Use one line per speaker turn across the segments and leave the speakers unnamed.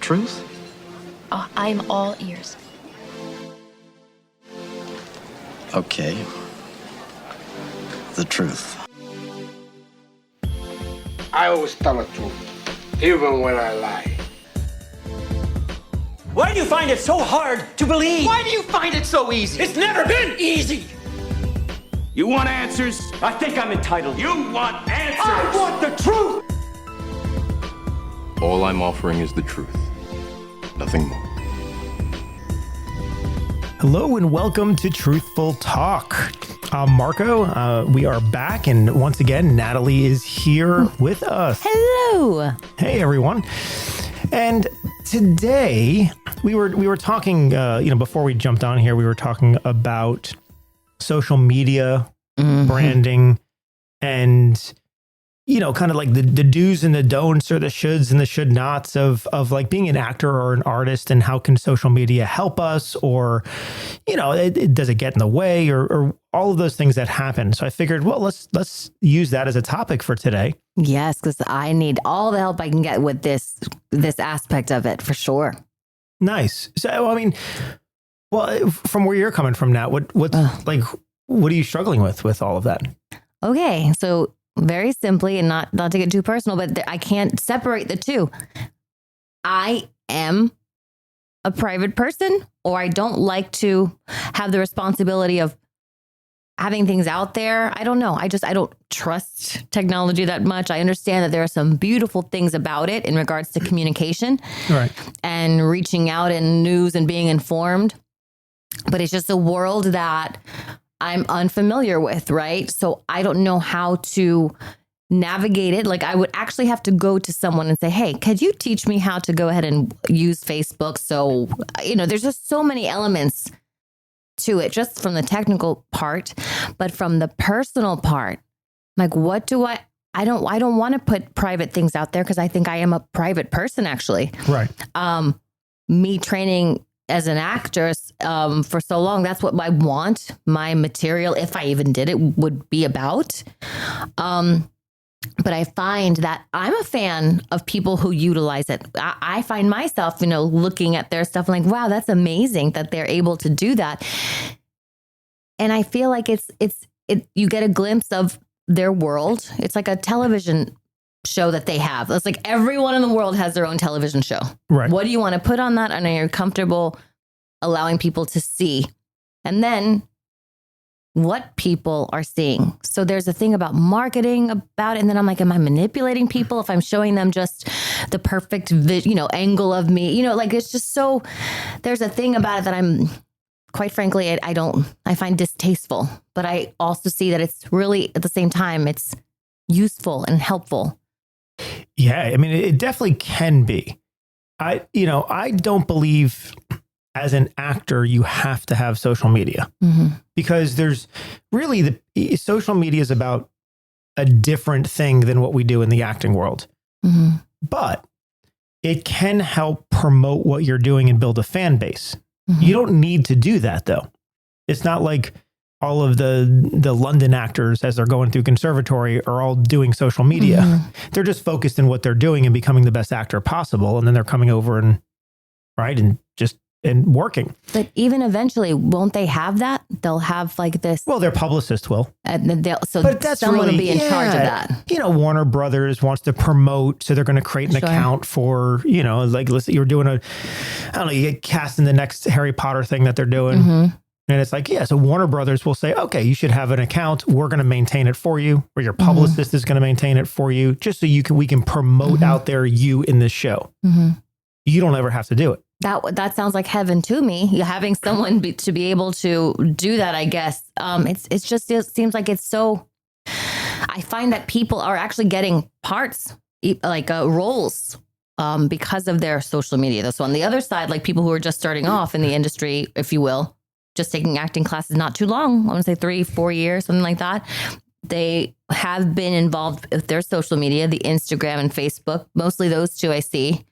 truth?
Oh, I'm all ears.
Okay. The truth.
I always tell the truth, even when I lie.
Why do you find it so hard to believe?
Why do you find it so easy?
It's never been easy.
You want answers?
I think I'm entitled.
You want answers?
I want the truth.
All I'm offering is the truth. Nothing more.
Hello and welcome to Truthful Talk. I'm Marco. We are back, and once again, Natalie is here with us.
Hello.
Hey, everyone. And today we were talking. Before we jumped on here, we were talking about social media, branding, and kind of like the do's and the don'ts, or the shoulds and the should nots of like being an actor or an artist, and how can social media help us, or does it get in the way, or all of those things that happen. So I figured, well, let's use that as a topic for today.
Yes, because I need all the help I can get with this aspect of it, for sure.
Nice. So I mean, well, from where you're coming from now, what are you struggling with all of that?
Okay, so very simply, and not to get too personal, but I can't separate the two. I am a private person, or I don't like to have the responsibility of having things out there. I don't know. I don't trust technology that much. I understand that there are some beautiful things about it in regards to communication,
right,
and reaching out in news and being informed. But it's just a world that I'm unfamiliar with, right? So I don't know how to navigate it. Like, I would actually have to go to someone and say, hey, could you teach me how to go ahead and use Facebook? So, there's just so many elements to it, just from the technical part, but from the personal part, like, what do I don't want to put private things out there, because I think I am a private person, actually.
Right.
Me training as an actress for so long, that's what I want my material, if I even did it, would be about. But I find that I'm a fan of people who utilize it. I find myself, looking at their stuff and like, wow, that's amazing that they're able to do that. And I feel like you get a glimpse of their world. It's like a television show that they have. It's like everyone in the world has their own television show.
Right.
What do you want to put on that? And are you comfortable allowing people to see? And then what people are seeing. So there's a thing about marketing about it. And then I'm like, am I manipulating people if I'm showing them just the perfect, angle of me? It's just so, there's a thing about it that I'm, quite frankly, I find distasteful. But I also see that it's really, at the same time, it's useful and helpful.
Yeah, I mean, it definitely can be. I don't believe as an actor you have to have social media, because there's really social media is about a different thing than what we do in the acting world. But it can help promote what you're doing and build a fan base. You don't need to do that, though. It's not like all of the London actors, as they're going through conservatory, are all doing social media. They're just focused in what they're doing and becoming the best actor possible. And then they're coming over and working. But
even eventually, won't they have that? They'll have like this.
Well, their publicist will.
And
that's
someone will be in charge of that.
Warner Brothers wants to promote, so they're going to create an account for, like, listen, you're doing you get cast in the next Harry Potter thing that they're doing. And it's like, so Warner Brothers will say, okay, you should have an account. We're going to maintain it for you, or your publicist is going to maintain it for you, just so we can promote out there you in this show. You don't ever have to do it.
That sounds like heaven to me. Having someone to be able to do that, I guess. It seems like it's so. I find that people are actually getting parts, like roles, because of their social media. So on the other side, like people who are just starting off in the industry, if you will, just taking acting classes not too long. I want to say 3-4 years, something like that. They have been involved with their social media, the Instagram and Facebook, mostly those two I see.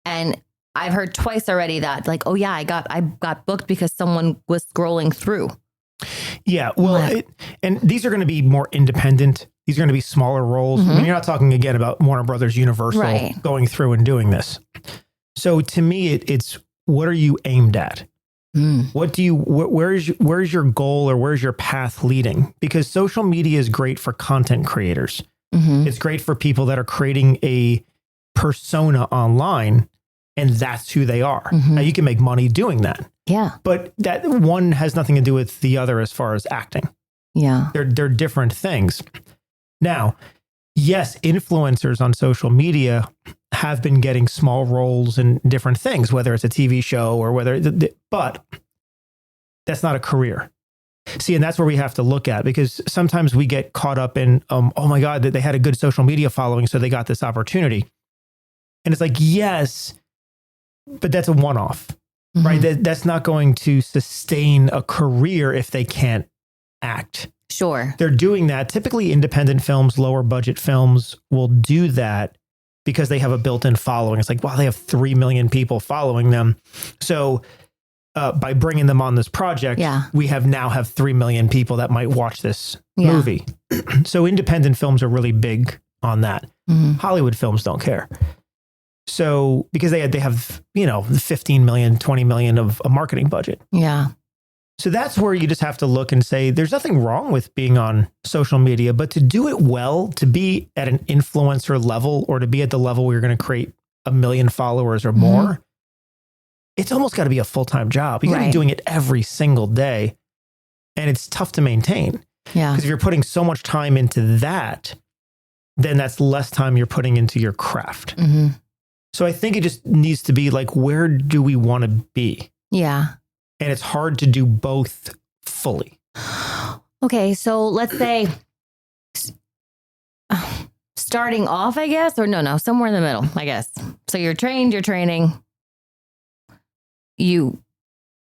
And I've heard twice already that, like, oh yeah, I got booked because someone was scrolling through.
Yeah, well, and these are going to be more independent. These are going to be smaller roles. I mean, you're not talking again about Warner Brothers, Universal going through and doing this. So to me, it's what are you aimed at? What do you, where's your goal or where's your path leading? Because social media is great for content creators. It's great for people that are creating a persona online and that's who they are. Now you can make money doing that.
Yeah.
But that one has nothing to do with the other as far as acting.
Yeah.
They're different things. Now, yes, influencers on social media have been getting small roles in different things, whether it's a TV show or but that's not a career. See, and that's where we have to look at, because sometimes we get caught up in, oh my God, that they had a good social media following, so they got this opportunity. And it's like, yes, but that's a one-off, right? That's not going to sustain a career if they can't act.
Sure.
They're doing that. Typically independent films, lower budget films will do that because they have a built-in following. It's like, wow, they have 3 million people following them. So by bringing them on this project, we now have 3 million people that might watch this movie. So independent films are really big on that. Hollywood films don't care. So because they have, 15 million, 20 million of a marketing budget.
Yeah.
So that's where you just have to look and say, there's nothing wrong with being on social media, but to do it well, to be at an influencer level or to be at the level where you're going to create 1 million followers or more, it's almost got to be a full-time job. You got to be doing it every single day. And it's tough to maintain.
Yeah.
Because if you're putting so much time into that, then that's less time you're putting into your craft. So I think it just needs to be like, where do we want to be?
Yeah.
And it's hard to do both fully.
Okay, so let's say starting off, I guess, or no, somewhere in the middle, I guess. So you're training. You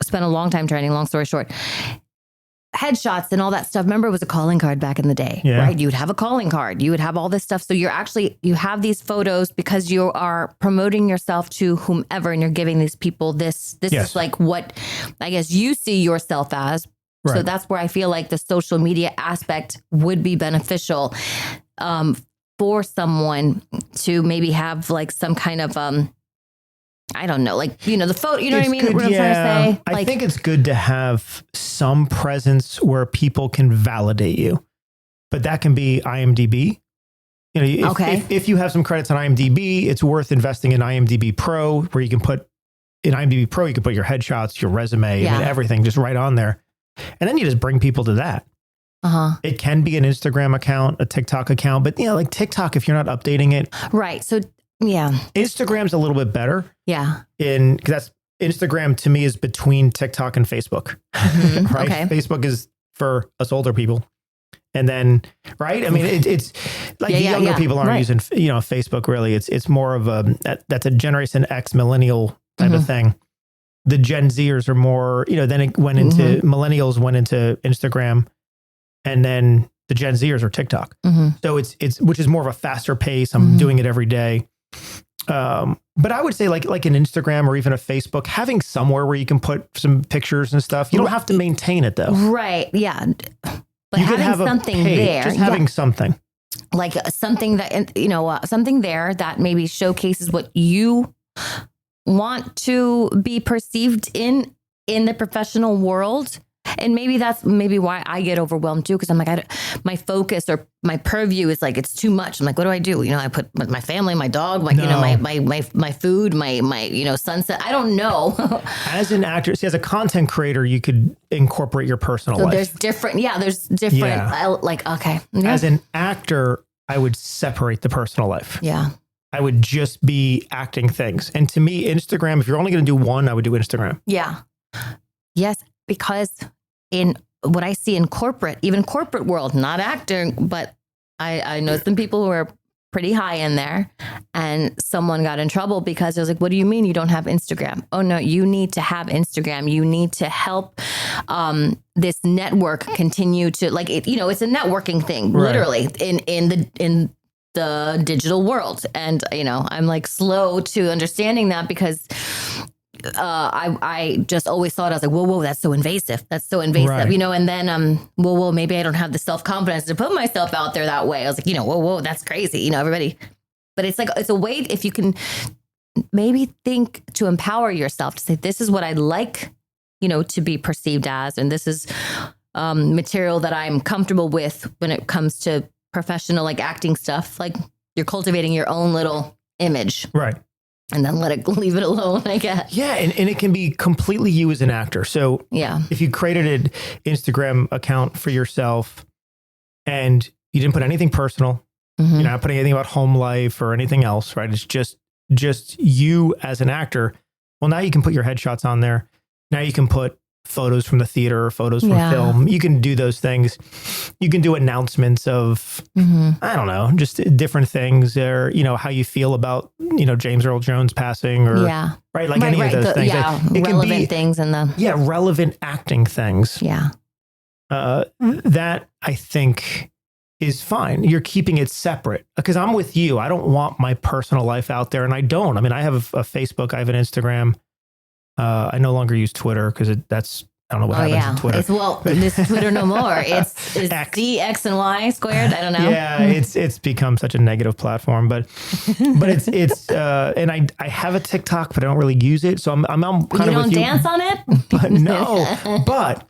spent a long time training, long story short. Headshots and all that stuff. Remember, it was a calling card back in the day, right? You would have a calling card. You would have all this stuff. So you have these photos because you are promoting yourself to whomever and you're giving these people this is like what I guess you see yourself as. Right. So that's where I feel like the social media aspect would be beneficial for someone to maybe have like some kind of I don't know, like, the photo, you know what I mean?
Good,
what I'm trying to say?
I think it's good to have some presence where people can validate you, but that can be IMDb. If you have some credits on IMDb, it's worth investing in IMDb Pro, where you can put your headshots, your resume, and everything just right on there. And then you just bring people to that. It can be an Instagram account, a TikTok account, but like TikTok, if you're not updating it.
Right. So Instagram's
a little bit better.
Yeah.
Because that's Instagram to me is between TikTok and Facebook. Right. Okay. Facebook is for us older people. And then, right. I mean, it's like younger people aren't using, Facebook really. It's more of that's a Generation X millennial type of thing. The Gen Zers are more, then it went into millennials went into Instagram, and then the Gen Zers are TikTok. So it's which is more of a faster pace. I'm doing it every day. But I would say like an Instagram or even a Facebook, having somewhere where you can put some pictures and stuff. You don't have to maintain it though.
Right. Yeah. But you having something there,
just having something
like something that, something there that maybe showcases what you want to be perceived in the professional world. And maybe that's why I get overwhelmed too. Cause I'm like, my focus or my purview is like, it's too much. I'm like, what do I do? I put my family, my dog, my food, my sunset. I don't know.
As an actor, as a content creator, you could incorporate your personal life.
There's different. Okay. Yeah.
As an actor, I would separate the personal life.
Yeah.
I would just be acting things. And to me, Instagram, if you're only going to do one, I would do Instagram.
Yeah. Yes. Because in what I see in even corporate world, not acting, but I know some people who are pretty high in there, and someone got in trouble because I was like, what do you mean you don't have Instagram? Oh no, you need to have Instagram. You need to help this network continue to it's a networking thing, literally in the digital world. And, I'm like slow to understanding that because I just always thought, I was like, whoa, that's so invasive. Right. And then, maybe I don't have the self-confidence to put myself out there that way. I was like, whoa, that's crazy. Everybody, but it's like, it's a way if you can maybe think to empower yourself to say, this is what I'd like, to be perceived as. And this is material that I'm comfortable with when it comes to professional, like acting stuff. Like you're cultivating your own little image.
Right.
And then leave it alone, I guess.
Yeah. And it can be completely you as an actor. So
Yeah.
if you created an Instagram account for yourself and you didn't put anything personal,
Mhm.
you're not putting anything about home life or anything else, right? It's just you as an actor. Well, now you can put your headshots on there. Now you can put photos from the theater or photos from
Yeah.
film. You can do those things. You can do announcements of,
Mhm.
I don't know, just different things, or, how you feel about, James Earl Jones passing, or,
Yeah.
right? Like any of those things.
Yeah.
It can
Relevant
be,
things in the.
yeah, relevant acting things.
Yeah.
That I think is fine. You're keeping it separate, because I'm with you. I don't want my personal life out there, and I don't. I mean, I have a Facebook, I have an Instagram. I no longer use Twitter because I don't know what happens in Twitter.
This Twitter no more. It's
X.
D, X, and Y squared. I don't know.
Yeah, it's become such a negative platform, but it's and I have a TikTok, but I don't really use it. So I'm kind
You
of
don't
with you.
dance on it?
But no, but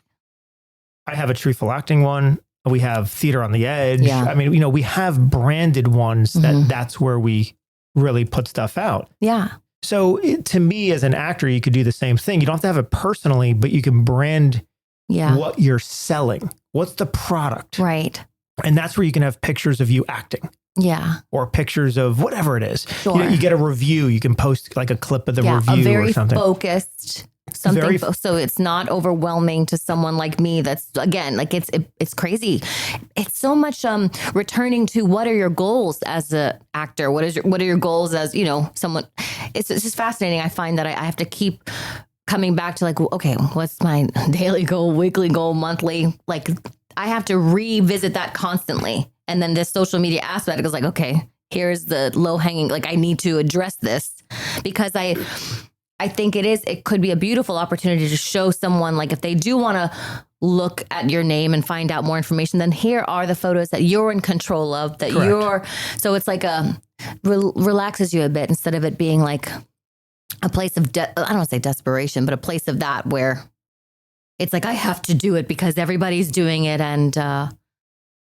I have a Truthful Acting one. We have Theater on the Edge.
Yeah.
I mean, we have branded ones that's where we really put stuff out.
Yeah.
So to me, as an actor, you could do the same thing. You don't have to have it personally, but you can brand
Yeah.
what you're selling. What's the product?
Right.
And that's where you can have pictures of you acting,
Yeah.
or pictures of whatever it is.
Sure.
You get a review. You can post like a clip of the review
a very
or something.
focused something,
Very
so it's not overwhelming to someone like me. That's again, like it's crazy. It's so much returning to what are your goals as an actor? What are your goals as someone? It's just fascinating. I find that I have to keep coming back to like, okay, what's my daily goal, weekly goal, monthly? Like I have to revisit that constantly. And then this social media aspect is like, okay, here's the low hanging. Like I need to address this because I think it could be a beautiful opportunity to show someone, like if they do want to look at your name and find out more information, then here are the photos that you're in control of, that
Correct.
so it's like relaxes you a bit instead of it being like a place of, I don't want to say desperation, but a place of that where it's like, I have to do it because everybody's doing it and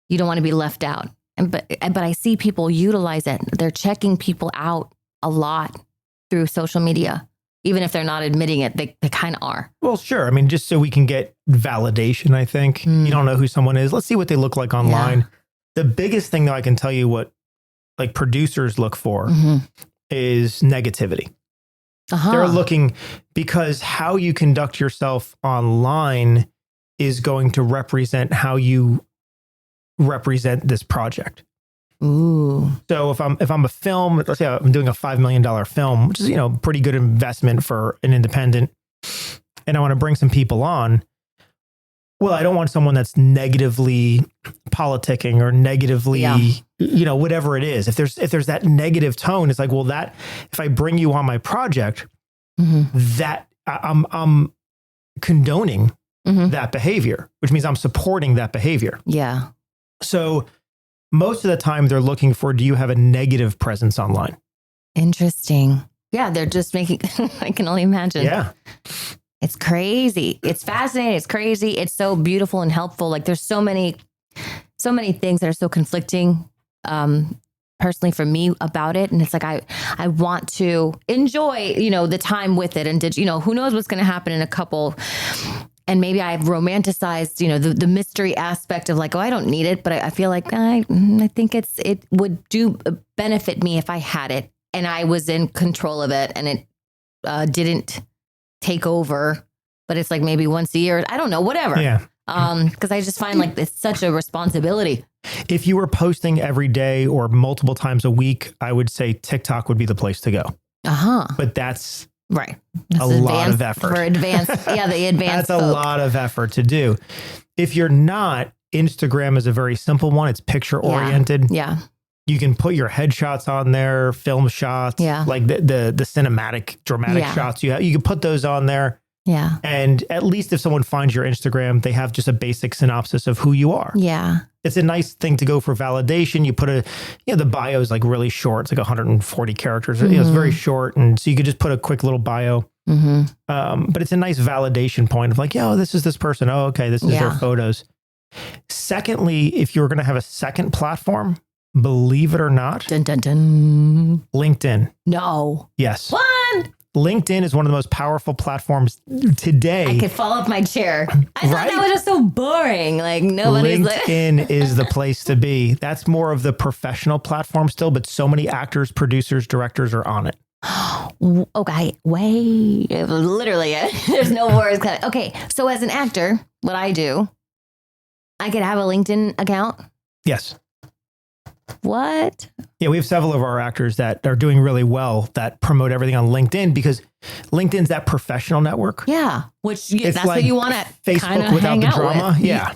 you don't want to be left out. But I see people utilize it. They're checking people out a lot through social media. Even if they're not admitting it, they kind of are.
Well, sure. I mean, just so we can get validation, I think. You don't know who someone is. Let's see what they look like online.
Yeah.
The biggest thing, though, I can tell you what like producers look for is negativity. They're looking, because how you conduct yourself online is going to represent how you represent this project.
Ooh.
So if I'm a film, let's say I'm doing a $5 million film, which is, pretty good investment for an independent, and I want to bring some people on. Well, I don't want someone that's negatively politicking or negatively, whatever it is. If there's that negative tone, it's like, well, that if I bring you on my project, that I'm condoning that behavior, which means I'm supporting that behavior.
Yeah.
So most of the time they're looking for, do you have a negative presence online?
Interesting. Yeah, they're just making, I can only imagine.
Yeah.
It's crazy. It's fascinating. It's crazy. It's so beautiful and helpful. Like there's so many things that are so conflicting personally for me about it. And it's like, I want to enjoy, the time with it. And who knows what's going to happen in a couple. And maybe I've romanticized, the mystery aspect of like, oh, I don't need it. But I feel like I think it would benefit me if I had it and I was in control of it and it didn't take over. But it's like maybe once a year. I don't know, whatever.
Yeah.
Because I just find like it's such a responsibility.
If you were posting every day or multiple times a week, I would say TikTok would be the place to go. But that's
Right.
a lot of effort.
For advanced. Yeah, the advanced.
That's a lot of effort to do. If you're not, Instagram is a very simple one. It's picture oriented.
Yeah.
You can put your headshots on there, film shots, like the cinematic, dramatic shots you have. You can put those on there.
Yeah.
And at least if someone finds your Instagram, they have just a basic synopsis of who you are.
Yeah.
It's a nice thing to go for validation. You put the bio is like really short. It's like 140 characters. It's very short. And so you could just put a quick little bio. But it's a nice validation point of like, this is this person. Oh, okay. This is their photos. Secondly, if you're going to have a second platform, believe it or not,
Dun, dun, dun.
LinkedIn.
No.
Yes.
What?
LinkedIn is one of the most powerful platforms today.
I could fall off my chair. I thought that was just so boring. Like nobody's
LinkedIn is the place to be. That's more of the professional platform still, but so many actors, producers, directors are on it.
Okay, wait. Literally, there's no words. Okay, so as an actor, what I do, I could have a LinkedIn account.
Yes.
What?
Yeah, we have several of our actors that are doing really well that promote everything on LinkedIn because LinkedIn's that professional network.
Yeah, which
It's
that's
like
what you want to
Facebook without the drama.
With.
Yeah.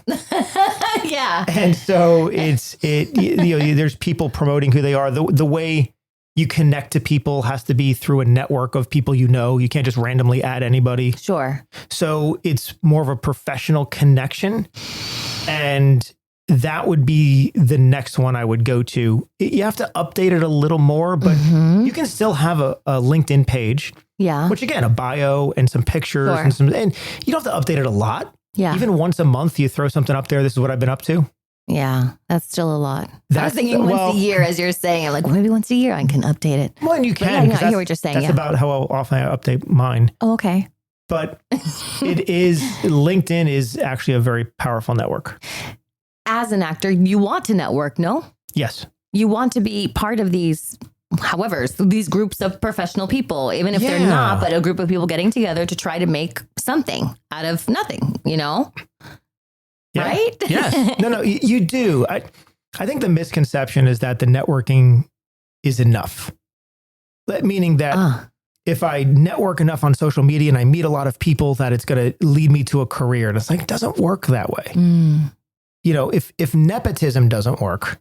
Yeah.
And so there's people promoting who they are. The way you connect to people has to be through a network of people you know. You can't just randomly add anybody.
Sure.
So it's more of a professional connection. And that would be the next one I would go to. You have to update it a little more, but you can still have a LinkedIn page.
Yeah.
Which again, a bio and some pictures and you don't have to update it a lot.
Yeah.
Even once a month, you throw something up there. This is what I've been up to.
Yeah, that's still a lot. I was thinking once a year, as you're saying. I'm like, maybe once a year I can update it.
Well, and you can.
I hear what you're saying.
That's about how often I update mine.
Oh, okay.
But LinkedIn is actually a very powerful network.
As an actor, you want to network, no?
Yes.
You want to be part of these, these groups of professional people, even if they're not, but a group of people getting together to try to make something out of nothing, Yeah. Right?
Yes. No, you do. I think the misconception is that the networking is enough. Meaning that if I network enough on social media and I meet a lot of people, that it's going to lead me to a career. And it's like, it doesn't work that way. If nepotism doesn't work,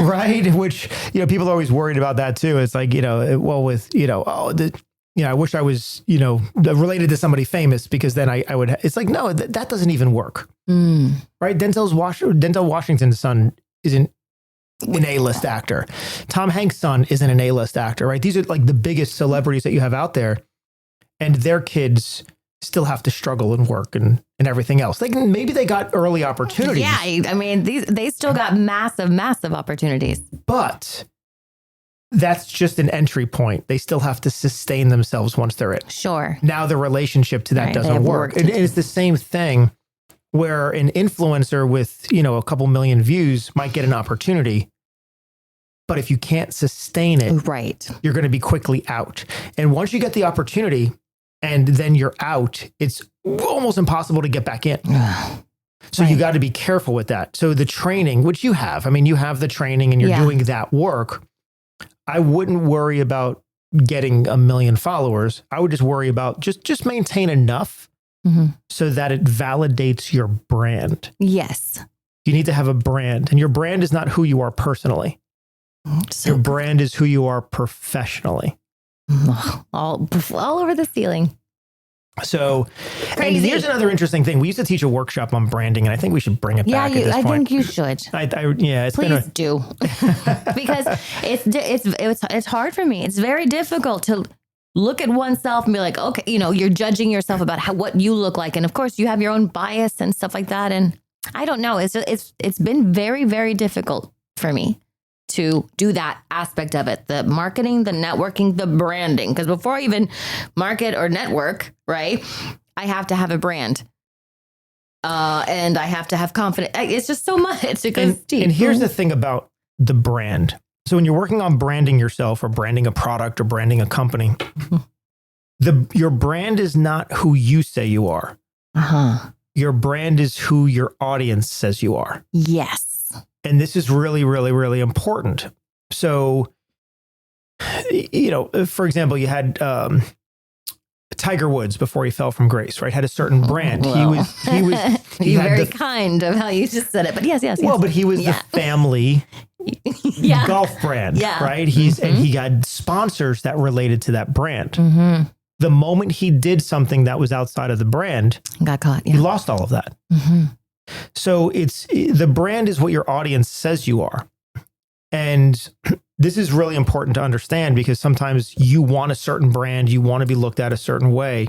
right? Which, people are always worried about that too. It's like, I wish I was, related to somebody famous because then I would, it's like, no, that doesn't even work. Right? Denzel Washington's son isn't an A-list actor. Tom Hanks' son isn't an A-list actor, right? These are like the biggest celebrities that you have out there, and their kids still have to struggle and work and everything else. Maybe they got early opportunities.
Yeah. I mean, they still got massive opportunities.
But that's just an entry point. They still have to sustain themselves once they're in.
Sure.
Now the relationship to that doesn't work. And it's the same thing where an influencer with, a couple million views might get an opportunity. But if you can't sustain it,
right,
you're going to be quickly out. And once you get the opportunity and then you're out, it's almost impossible to get back in. So you got to be careful with that. So the training, which you have, you have the training and you're doing that work. I wouldn't worry about getting 1 million followers. I would just worry about just maintain enough so that it validates your brand.
Yes.
You need to have a brand, and your brand is not who you are personally. Your brand is who you are professionally.
All over the ceiling.
So,
Crazy.
And here's another interesting thing. We used to teach a workshop on branding, and I think we should bring it back at this point.
I think you should.
Please
do. Because it's hard for me. It's very difficult to look at oneself and be like, okay, you're judging yourself about what you look like. And of course you have your own bias and stuff like that. And I don't know. It's been very, very difficult for me to do that aspect of it. The marketing, the networking, the branding. Because before I even market or network, right, I have to have a brand. And I have to have confidence. It's just so much. It goes deep.
And here's the thing about the brand. So when you're working on branding yourself or branding a product or branding a company, your brand is not who you say you are. Your brand is who your audience says you are.
Yes.
And this is really, really, really important. So, for example, you had Tiger Woods before he fell from grace, right? Had a certain brand.
Well,
He was
You're very kind of how you just said it, but yes.
Well, but he was the family golf brand, right? And he got sponsors that related to that brand. The moment he did something that was outside of the brand,
got caught.
He lost all of that. So the brand is what your audience says you are. And this is really important to understand because sometimes you want a certain brand, you want to be looked at a certain way,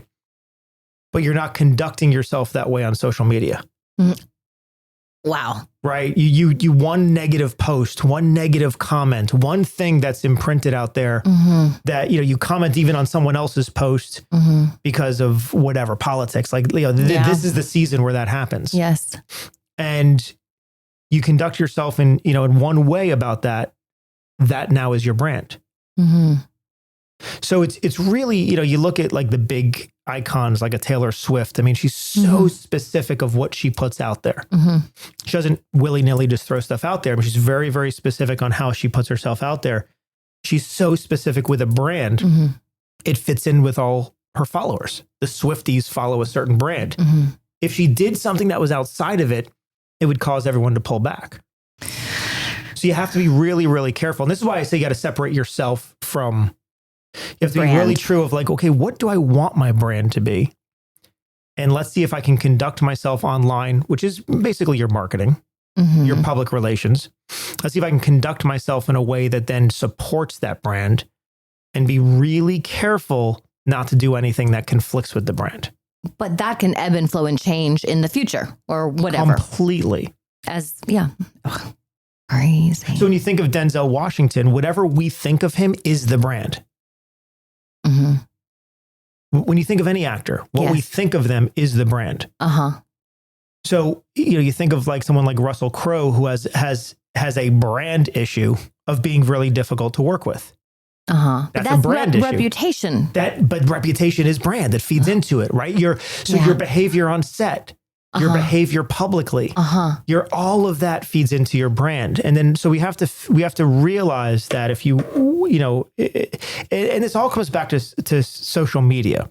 but you're not conducting yourself that way on social media.
Wow.
Right? You one negative post, one negative comment, one thing that's imprinted out there that, you comment even on someone else's post because of whatever politics. Like, this is the season where that happens.
Yes.
And you conduct yourself in one way about that now is your brand. So it's really, you look at like the big icons like a Taylor Swift. I mean, she's so specific of what she puts out there. She doesn't willy-nilly just throw stuff out there, but she's very, very specific on how she puts herself out there. She's so specific with a brand. It fits in with all her followers. The Swifties follow a certain brand. If she did something that was outside of it, it would cause everyone to pull back. So you have to be really, really careful. And this is why I say you got to separate yourself from, you have to be really true of like, okay, what do I want my brand to be? And let's see if I can conduct myself online, which is basically your marketing, your public relations. Let's see if I can conduct myself in a way that then supports that brand and be really careful not to do anything that conflicts with the brand.
But that can ebb and flow and change in the future or whatever.
Completely.
Crazy.
So when you think of Denzel Washington, whatever we think of him is the brand. When you think of any actor, what we think of them is the brand. So, you think of like someone like Russell Crowe, who has a brand issue of being really difficult to work with. That's a brand issue.
Reputation.
But reputation is brand that feeds into it, right? Your behavior on set, your behavior publicly, all of that feeds into your brand. And then, so we have to realize that if you and this all comes back to social media,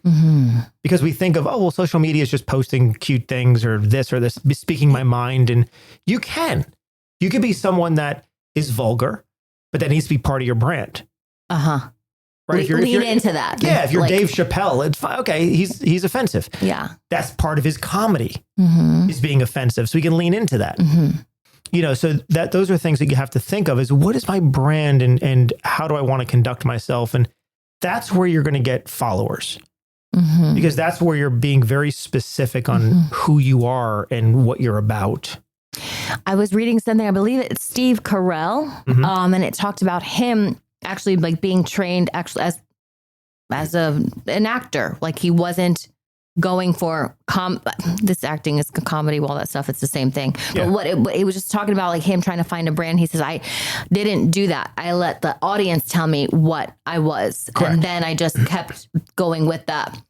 because we think of, social media is just posting cute things or this, speaking my mind. And you can be someone that is vulgar, but that needs to be part of your brand. Right?
Lean into that.
Yeah. If you're Dave Chappelle, it's fine. Okay. He's offensive.
Yeah.
That's part of his comedy is being offensive. So we can lean into that. So those are things that you have to think of is what is my brand and how do I want to conduct myself? And that's where you're going to get followers because that's where you're being very specific on who you are and what you're about.
I was reading something, I believe it's Steve Carell, and it talked about him actually like being trained actually as an actor. Like he wasn't going for this acting is comedy, all that stuff. It's the same thing. Yeah. But it was just talking about like him trying to find a brand. He says, I didn't do that. I let the audience tell me what I was. Correct. And then I just kept going with that.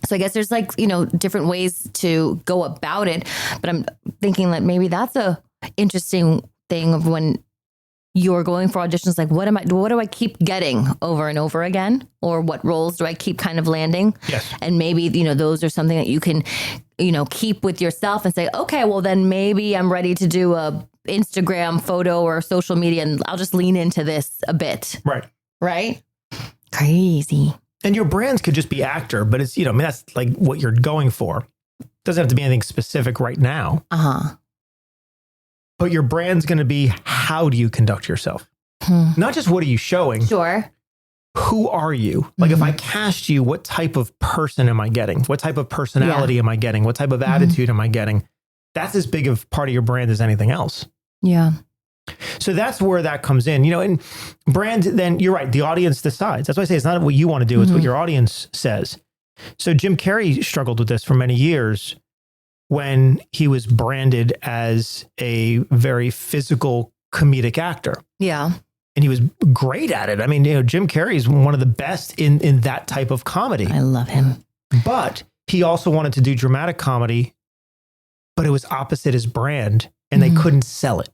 So I guess there's like, different ways to go about it, but I'm thinking like maybe that's a interesting thing of when you're going for auditions, like what do I keep getting over and over again? Or what roles do I keep kind of landing?
Yes.
And maybe, those are something that you can, keep with yourself and say, okay, well then maybe I'm ready to do a Instagram photo or social media and I'll just lean into this a bit.
Right.
Right? Crazy.
And your brands could just be actor, but it's, that's like what you're going for. It doesn't have to be anything specific right now. But your brand's going to be, how do you conduct yourself? Not just what are you showing?
Sure.
Who are you? Like if I cast you, what type of person am I getting? What type of personality am I getting? What type of attitude am I getting? That's as big of part of your brand as anything else.
Yeah.
So that's where that comes in, and brand, then you're right. The audience decides. That's why I say it's not what you want to do. It's what your audience says. So Jim Carrey struggled with this for many years when he was branded as a very physical comedic actor.
Yeah.
And he was great at it. I mean, Jim Carrey is one of the best in that type of comedy.
I love him.
But he also wanted to do dramatic comedy, but it was opposite his brand and they couldn't sell it.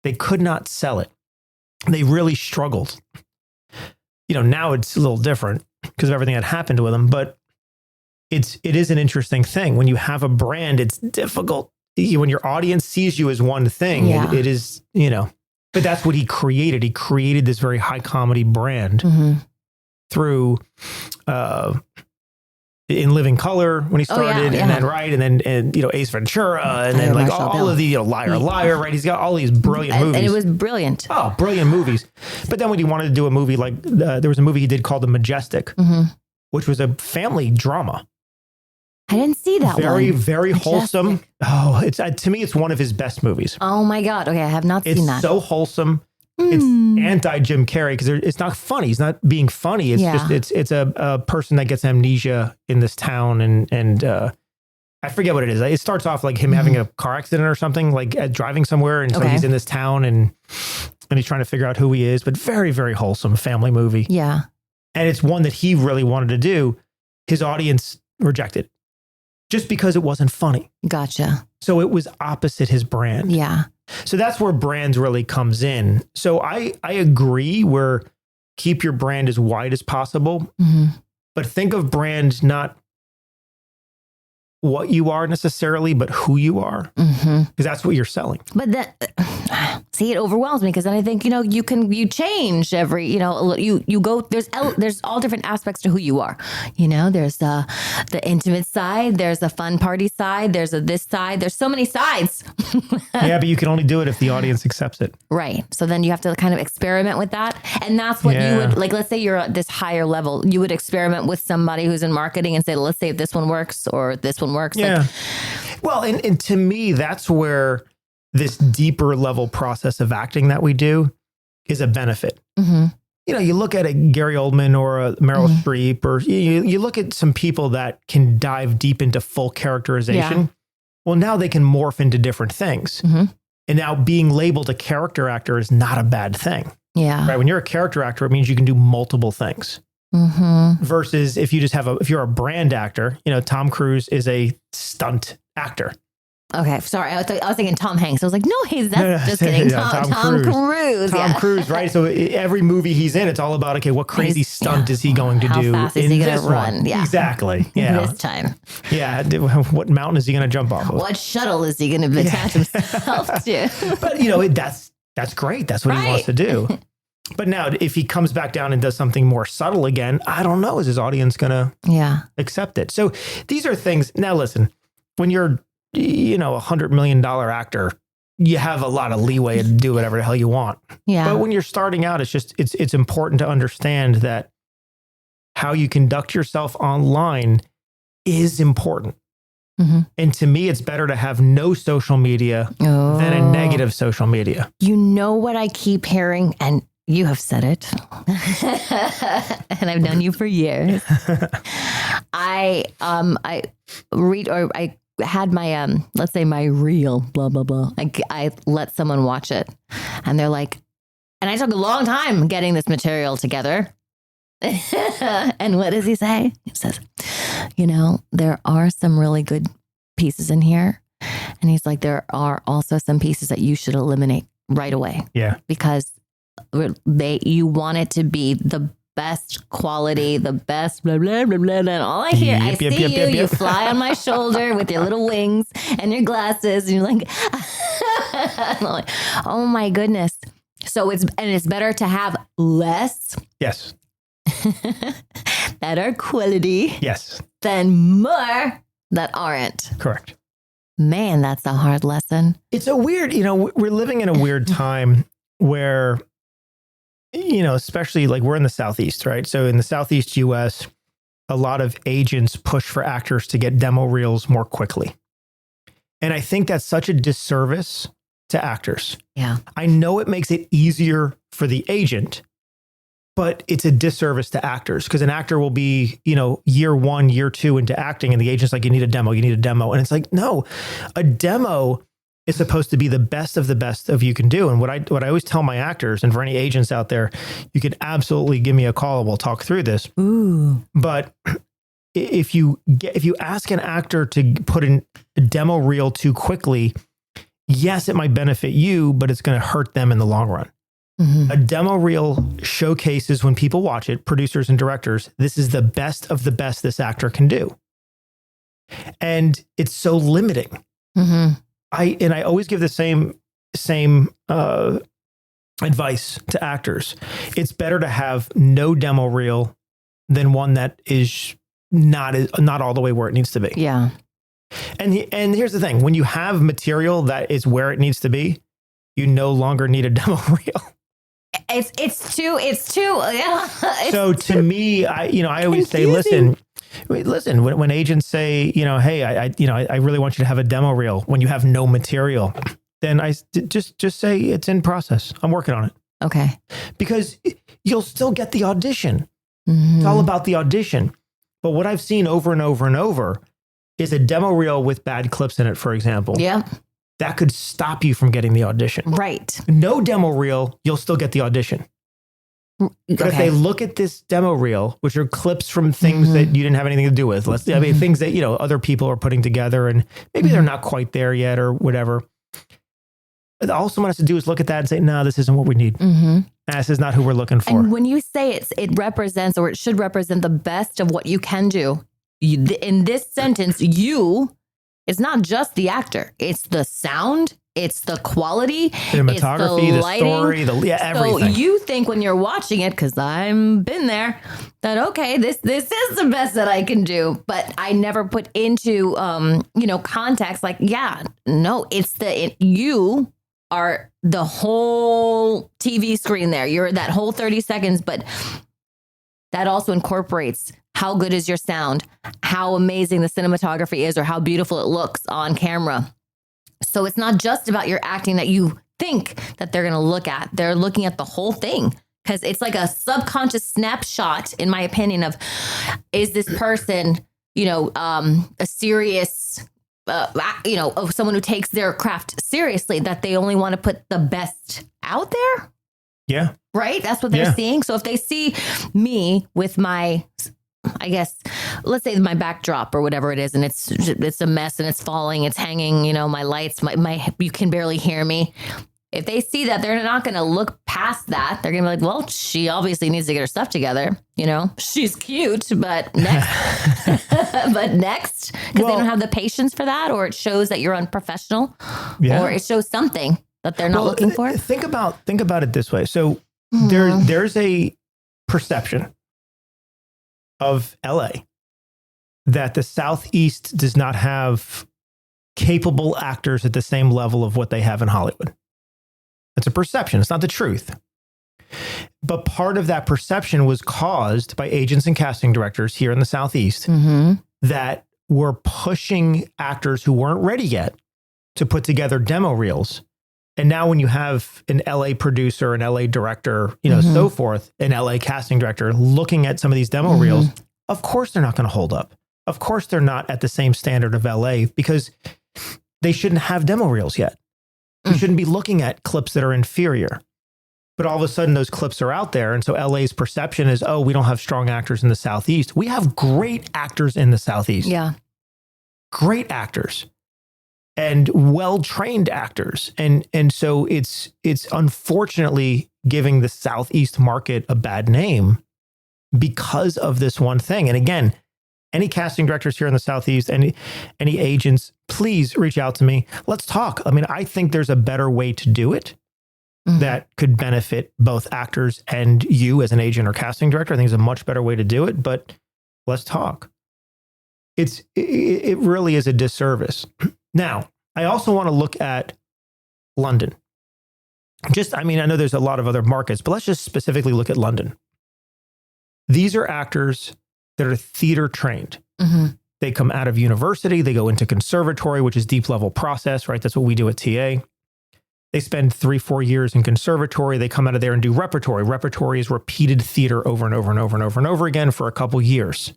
They could not sell it. They really struggled. Now it's a little different because of everything that happened with him, but it is an interesting thing. When you have a brand, it's difficult. When your audience sees you as one thing, it is, but that's what he created. He created this very high comedy brand through In Living Color when he
Oh, yeah,
started,
yeah.
and then Ace Ventura, and then
Fire
like
Marshal
all
Bill.
of the Liar, right? He's got all these brilliant movies.
And it was brilliant.
Oh, brilliant movies. But then when he wanted to do a movie like, there was a movie he did called The Majestic, which was a family drama.
I didn't see that
Very,
one.
very
Majestic.
wholesome. Oh, it's to me, it's one of his best movies.
Oh my God. Okay, I have not
It's
seen that.
so wholesome. It's anti Jim Carrey because it's not funny. He's not being funny. It's
Yeah.
just it's a person that gets amnesia in this town, and I forget what it is. It starts off like him having a car accident or something, like driving somewhere, and so
Okay.
he's in this town and he's trying to figure out who he is. But very, very wholesome family movie,
Yeah.
and it's one that he really wanted to do. His audience rejected just because it wasn't funny.
Gotcha.
So it was opposite his brand.
Yeah.
So that's where brands really comes in. So I agree where keep your brand as wide as possible, but think of brand not what you are necessarily, but who you are, because that's what you're selling.
But that, see, it overwhelms me because then I think, you change every, you go, there's all different aspects to who you are. There's the intimate side, there's the fun party side, there's this side, there's so many sides.
Yeah, but you can only do it if the audience accepts it.
Right. So then you have to kind of experiment with that. And that's what you would, like, let's say you're at this higher level, you would experiment with somebody who's in marketing and say, let's see if this one works or this one works.
Yeah. Well, and to me, that's where this deeper level process of acting that we do is a benefit. You look at a Gary Oldman or a Meryl Streep, or you look at some people that can dive deep into full characterization.
Yeah.
Well, now they can morph into different things. And now being labeled a character actor is not a bad thing.
Yeah.
Right? When you're a character actor, it means you can do multiple things. Versus if you just if you're a brand actor, Tom Cruise is a stunt actor.
Okay. Sorry. I was thinking Tom Hanks. I was like, no, just kidding.
Yeah,
Tom Cruise.
Tom Cruise, right? So every movie he's in, it's all about, okay, what crazy stunt is he going to do?
How fast is
in
he going
this
to run?
one?
Yeah.
Exactly. Yeah.
This time.
Yeah. What mountain is he going to jump off of?
What shuttle is he going to attach himself to?
But, that's great. That's what he wants to do. But now if he comes back down and does something more subtle again, I don't know. Is his audience going to accept it? So these are things. Now, listen, when you're, $100 million actor, you have a lot of leeway to do whatever the hell you want.
Yeah.
But when you're starting out, it's important to understand that how you conduct yourself online is important. And to me, it's better to have no social media than a negative social media.
You know what I keep hearing, and you have said it, and I've known you for years. I had my let's say my reel, blah blah blah. I let someone watch it, and they're like, and I took a long time getting this material together. And what does he say? He says, there are some really good pieces in here, and he's like, there are also some pieces that you should eliminate right away.
Yeah,
because you want it to be the best quality, the best blah blah blah blah. And all I hear, I see you fly on my shoulder with your little wings and your glasses, and you're like, I'm like, oh my goodness. So it's better to have less,
yes,
better quality,
yes,
than more that aren't.
Correct.
Man, that's a hard lesson.
It's a weird, we're living in a weird time where, especially like we're in the Southeast, right? So in the Southeast US, a lot of agents push for actors to get demo reels more quickly. And I think that's such a disservice to actors.
Yeah.
I know it makes it easier for the agent, but it's a disservice to actors because an actor will be, year 1, year 2 into acting, and the agent's like, you need a demo. And it's like, no, a demo is supposed to be the best of you can do. And what I always tell my actors, and for any agents out there, you can absolutely give me a call and we'll talk through this.
Ooh.
But if you ask an actor to put in a demo reel too quickly, yes, it might benefit you, but it's going to hurt them in the long run. A demo reel showcases, when people watch it, producers and directors, this is the best of the best this actor can do. And it's so limiting. I always give the same advice to actors. It's better to have no demo reel than one that is not all the way where it needs to be.
Yeah.
And here's the thing: when you have material that is where it needs to be, you no longer need a demo reel.
It's too. Yeah.
So to me, I always say, listen. When agents say, hey, I really want you to have a demo reel when you have no material, then I just say it's in process. I'm working on it.
Okay.
Because you'll still get the audition.
Mm-hmm.
It's all about the audition. But what I've seen over and over and over is a demo reel with bad clips in it, for example.
Yeah.
That could stop you from getting the audition.
Right.
No demo reel, you'll still get the audition. But if they look at this demo reel, which are clips from things that you didn't have anything to do with, things that, other people are putting together and maybe they're not quite there yet or whatever. All someone has to do is look at that and say, no, this isn't what we need. This is not who we're looking for.
And when you say it represents, or it should represent the best of what you can do, in this sentence, it's not just the actor, it's the sound, it's the quality,
cinematography, the story, everything.
So you think when you're watching it, because I've been there, that okay, this is the best that I can do, but I never put into context. Like, you are the whole TV screen there. You're that whole 30 seconds, but that also incorporates how good is your sound, how amazing the cinematography is, or how beautiful it looks on camera. So it's not just about your acting that you think that they're going to look at. They're looking at the whole thing, because it's like a subconscious snapshot, in my opinion, of is this person, a serious, of someone who takes their craft seriously, that they only want to put the best out there.
Yeah.
Right. That's what they're seeing. So if they see me with my, I guess, let's say my backdrop or whatever it is, and it's a mess and it's falling, it's hanging, my lights, my you can barely hear me. If they see that, they're not going to look past that. They're going to be like, well, she obviously needs to get her stuff together. She's cute, but next, because they don't have the patience for that, or it shows that you're unprofessional, or it shows something that they're not looking for.
Think about it this way. So there's a perception of LA that the Southeast does not have capable actors at the same level of what they have in Hollywood. It's a perception. It's not the truth. But part of that perception was caused by agents and casting directors here in the Southeast that were pushing actors who weren't ready yet to put together demo reels. And now when you have an LA producer, an LA director, so forth, an LA casting director looking at some of these demo reels, of course they're not going to hold up. Of course they're not at the same standard of LA, because they shouldn't have demo reels yet. You shouldn't be looking at clips that are inferior. But all of a sudden those clips are out there. And so LA's perception is, we don't have strong actors in the Southeast. We have great actors in the Southeast.
Yeah.
Great actors. And well-trained actors. And so it's unfortunately giving the Southeast market a bad name because of this one thing. And again, any casting directors here in the Southeast, any agents, please reach out to me. Let's talk. I mean, I think there's a better way to do it that could benefit both actors and you as an agent or casting director. I think there's a much better way to do it, but let's talk. It really is a disservice. Now, I also want to look at London. I know there's a lot of other markets, but let's just specifically look at London. These are actors that are theater trained. They come out of university, they go into conservatory, which is deep level process, right? That's what we do at TA. They spend 3-4 years in conservatory. They come out of there and do repertory. Repertory is repeated theater over and over and over and over and over again for a couple years.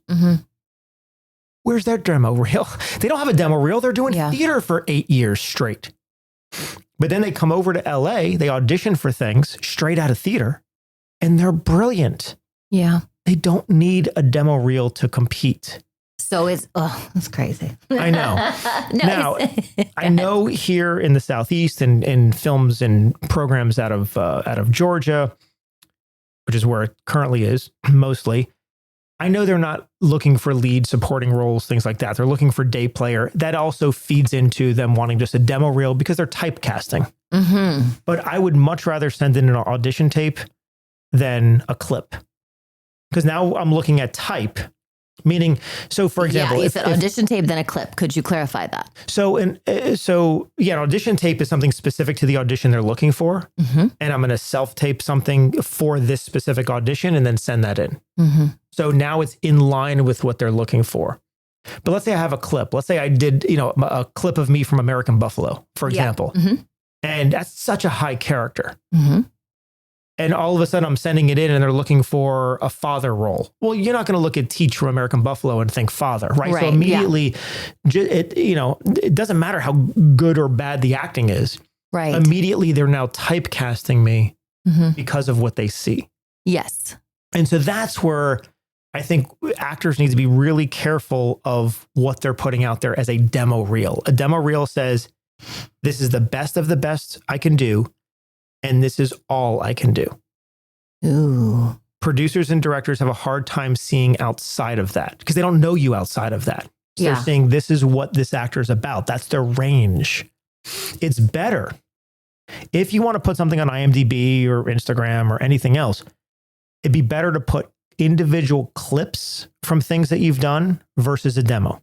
Where's their demo reel? They don't have a demo reel. They're doing theater for 8 years straight. But then they come over to LA, they audition for things straight out of theater, and they're brilliant.
Yeah.
They don't need a demo reel to compete.
So that's crazy.
I know. Now, I know here in the Southeast and in films and programs out of Georgia, which is where it currently is mostly, I know they're not looking for lead supporting roles, things like that. They're looking for day player. That also feeds into them wanting just a demo reel because they're typecasting. But I would much rather send in an audition tape than a clip. Because now I'm looking at type Meaning, so for example,
you said audition tape, then a clip. Could you clarify that?
an audition tape is something specific to the audition they're looking for.
Mm-hmm.
And I'm going to self-tape something for this specific audition and then send that in.
Mm-hmm.
So now it's in line with what they're looking for. But let's say I have a clip. Let's say I did, a clip of me from American Buffalo, for example.
Mm-hmm.
And that's such a high character.
Mm-hmm.
And all of a sudden I'm sending it in and they're looking for a father role. Well, you're not going to look at Teach from American Buffalo and think father, right? So immediately, it doesn't matter how good or bad the acting is.
Right.
Immediately they're now typecasting me because of what they see.
Yes.
And so that's where I think actors need to be really careful of what they're putting out there as a demo reel. A demo reel says, this is the best of the best I can do. And this is all I can do.
Ooh.
Producers and directors have a hard time seeing outside of that because they don't know you outside of that. So they're saying this is what this actor is about. That's their range. It's better. If you want to put something on IMDb or Instagram or anything else, it'd be better to put individual clips from things that you've done versus a demo.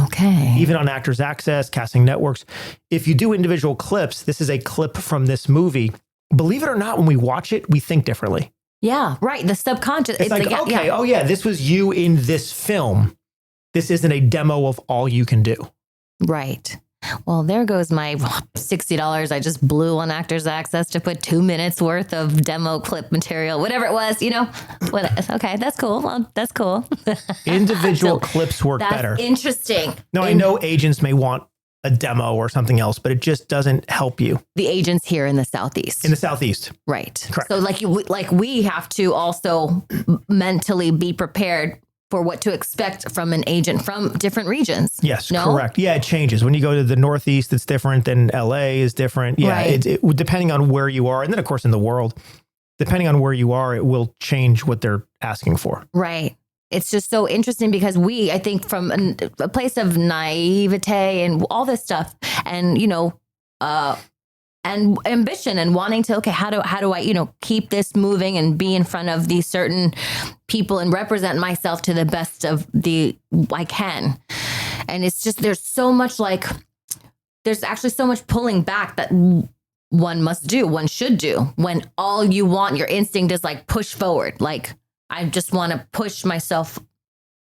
Okay.
Even on Actors Access, casting networks, if you do individual clips, this is a clip from this movie. Believe it or not, when we watch it, we think differently.
Yeah, right. The subconscious.
It's like, okay, this was you in this film. This isn't a demo of all you can do.
Right. Well, there goes my $60 I just blew on Actors Access to put 2 minutes worth of demo clip material, whatever it was, Okay, that's cool. Well, that's cool.
Individual clips work better.
Interesting.
No, I know agents may want a demo or something else, but it just doesn't help you.
The agents here in the Southeast.
In the Southeast.
Right.
Correct.
So we have to also mentally be prepared for what to expect from an agent from different regions.
Yes, correct. Yeah, it changes. When you go to the Northeast, it's different. Then LA is different. Yeah,
right.
it depending on where you are. And then, of course, in the world, depending on where you are, it will change what they're asking for.
Right. It's just so interesting because I think from a place of naivete and all this stuff and, and ambition and wanting to, how do I, keep this moving and be in front of these certain people and represent myself to the best of I can. And it's just, there's actually so much pulling back that one should do when all you want, your instinct is like push forward. Like, I just want to push myself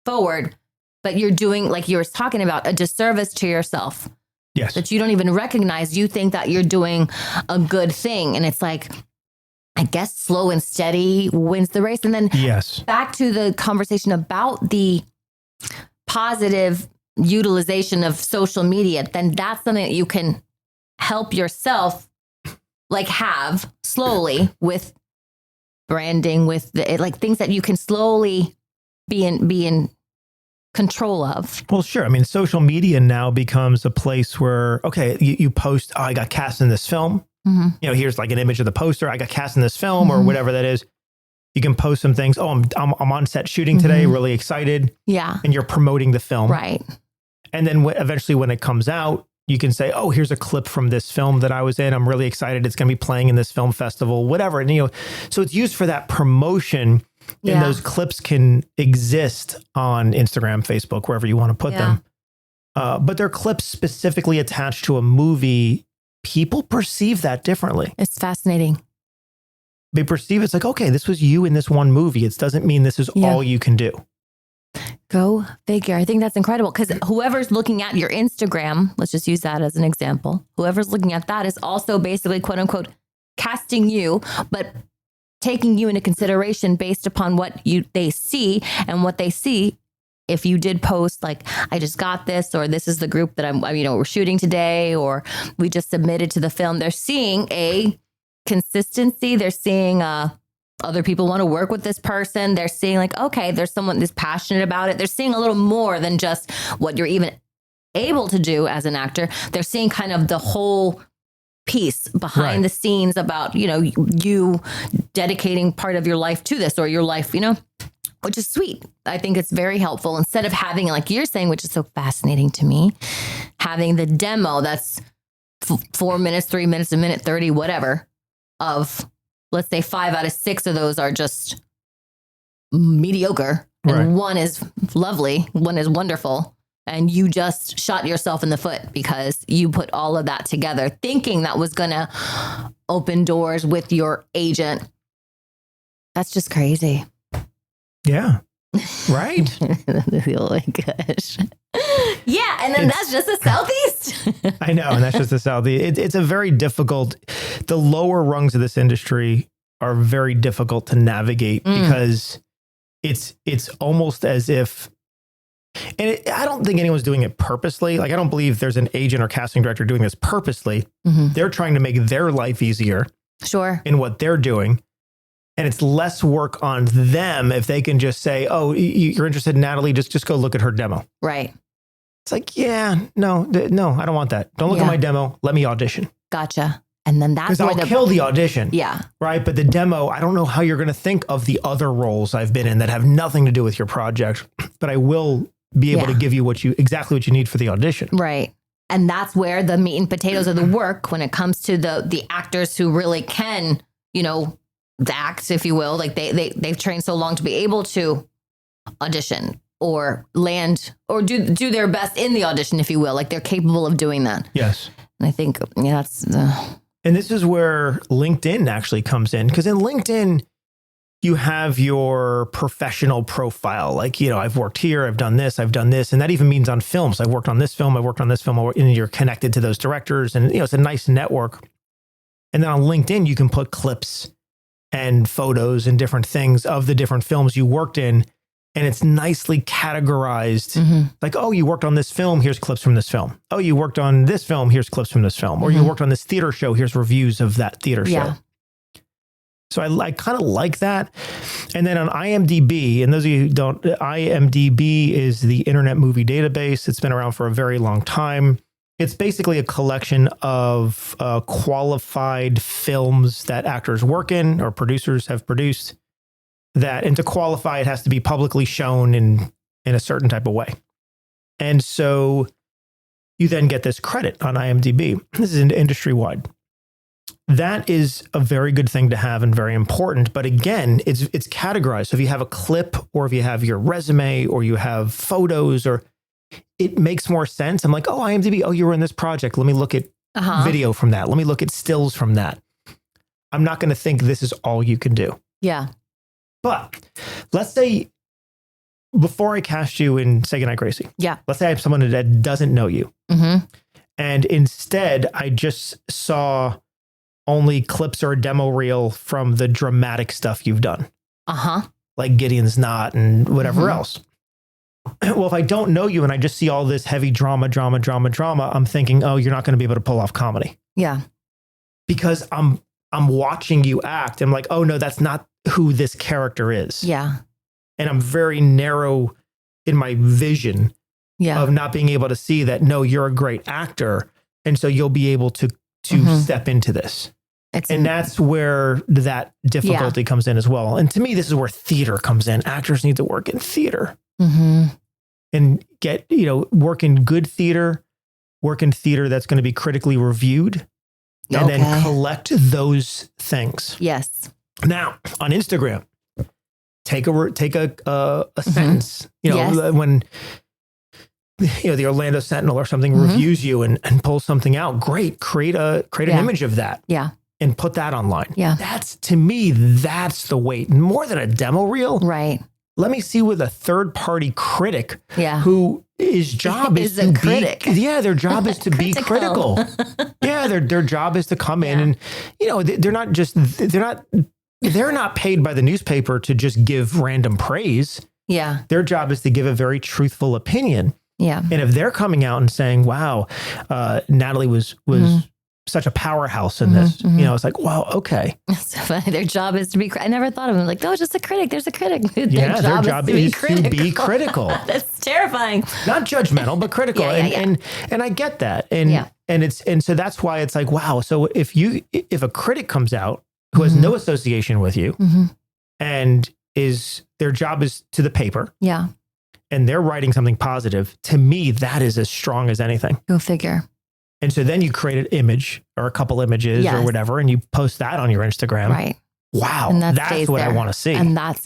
forward, but you're doing, like you were talking about, a disservice to yourself.
Yes.
That you don't even recognize. You think that you're doing a good thing. And it's like, I guess slow and steady wins the race. And then back to the conversation about the positive utilization of social media, then that's something that you can help yourself have slowly with branding, with things that you can slowly be in control of.
Well, sure. I mean, social media now becomes a place where, you post, I got cast in this film. Mm-hmm. Here's like an image of the poster. I got cast in this film or whatever that is. You can post some things. Oh, I'm on set shooting today. Really excited.
Yeah.
And you're promoting the film.
Right.
And then eventually when it comes out, you can say, oh, here's a clip from this film that I was in. I'm really excited. It's going to be playing in this film festival, whatever. And, so it's used for that promotion. And those clips can exist on Instagram, Facebook, wherever you want to put them. But they're clips specifically attached to a movie. People perceive that differently.
It's fascinating.
They perceive it's like, okay, this was you in this one movie. It doesn't mean this is all you can do.
Go figure. I think that's incredible because whoever's looking at your Instagram, let's just use that as an example. Whoever's looking at that is also basically, quote unquote, casting you, but taking you into consideration based upon what they see and what they see. If you did post like, I just got this, or this is the group that we're shooting today, or we just submitted to the film, they're seeing a consistency. They're seeing other people want to work with this person. They're seeing like, okay, there's someone that's passionate about it. They're seeing a little more than just what you're even able to do as an actor. They're seeing kind of the whole piece behind the scenes about, you dedicating part of your life to this or your life, which is sweet. I think it's very helpful instead of having, like you're saying, which is so fascinating to me, having the demo that's 4 minutes, 3 minutes, a minute 30, whatever, of let's say 5 out of 6 of those are just mediocre. and
Right.
one is lovely, one is wonderful. And you just shot yourself in the foot because you put all of that together, thinking that was going to open doors with your agent. That's just crazy.
Yeah. Right.
Oh my gosh. Yeah. And then that's just the Southeast.
I know. And that's just the South. It's a very difficult, the lower rungs of this industry are very difficult to navigate because it's almost as if, and I don't think anyone's doing it purposely. Like, I don't believe there's an agent or casting director doing this purposely. They're trying to make their life easier
Sure.
in what they're doing. And it's less work on them if they can just say, oh, you're interested in Natalie, just go look at her demo.
Right.
It's like, yeah, no, I don't want that. Don't look at my demo. Let me audition.
Gotcha. And then that's
Because
where
I'll kill the audition.
Yeah.
Right. But the demo, I don't know how you're going to think of the other roles I've been in that have nothing to do with your project, but I will be able to give you exactly what you need for the audition.
Right. And that's where the meat and potatoes of the work when it comes to the actors who really can, act, if you will, like they've trained so long to be able to audition or land or do their best in the audition, if you will, like they're capable of doing that.
Yes.
And I think that's
and this is where LinkedIn actually comes in, because in LinkedIn, you have your professional profile. Like, I've worked here, I've done this. And that even means on films. I've worked on this film, and you're connected to those directors. And, it's a nice network. And then on LinkedIn, you can put clips and photos and different things of the different films you worked in. And it's nicely categorized. Like, oh, you worked on this film, here's clips from this film. Oh, you worked on this film, here's clips from this film. Or you worked on this theater show, here's reviews of that theater show. So I kind of like that. And then on IMDb, and those of you who don't, IMDb is the Internet Movie Database. It's been around for a very long time. It's basically a collection of qualified films that actors work in or producers have produced. And to qualify, it has to be publicly shown in a certain type of way. And so you then get this credit on IMDb. This is industry-wide. That is a very good thing to have and very important. But again, it's categorized. So if you have a clip or if you have your resume or you have photos, or it makes more sense. I'm like, oh, IMDb, oh, you were in this project. Let me look at video from that. Let me look at stills from that. I'm not going to think this is all you can do.
Yeah.
But let's say before I cast you in Say Goodnight, Gracie.
Yeah.
Let's say I have someone that doesn't know you. And instead, I just saw only clips or a demo reel from the dramatic stuff you've done. Like Gideon's Knot and whatever else. Well, if I don't know you and I just see all this heavy drama, I'm thinking, oh, you're not going to be able to pull off comedy.
Yeah.
Because I'm watching you act. I'm like, oh no, that's not who this character is.
Yeah.
And I'm very narrow in my vision of not being able to see that, no, you're a great actor. And so you'll be able to step into this. And that's where that difficulty comes in as well. And to me, this is where theater comes in. Actors need to work in theater and get, work in good theater, work in theater that's going to be critically reviewed, and then collect those things.
Yes.
Now on Instagram, take a sentence, when, the Orlando Sentinel or something reviews you and pulls something out. Great. Create an image of that.
Yeah.
And put that online.
Yeah.
That's, to me, that's the weight. More than a demo reel.
Right.
Let me see with a third party critic who his job is
a
to
critic.
their job is to be critical. Yeah. Their job is to come in and, they're not paid by the newspaper to just give random praise.
Yeah. Their
job is to give a very truthful opinion.
Yeah.
And if they're coming out and saying, wow, Natalie was such a powerhouse in this, it's like, wow, okay.
So funny. Their job is to be, I never thought of them like, oh, just a critic. There's a critic. Their
job is to be critical.
That's terrifying.
Not judgmental, but critical. And I get that. And so that's why it's like, wow. So if a critic comes out who has no association with you and their job is to the paper.
Yeah.
And they're writing something positive, to me, that is as strong as anything.
Go figure.
And so then you create an image or a couple images or whatever, and you post that on your Instagram.
Right.
Wow.
And
that's what I want to see.
And that's,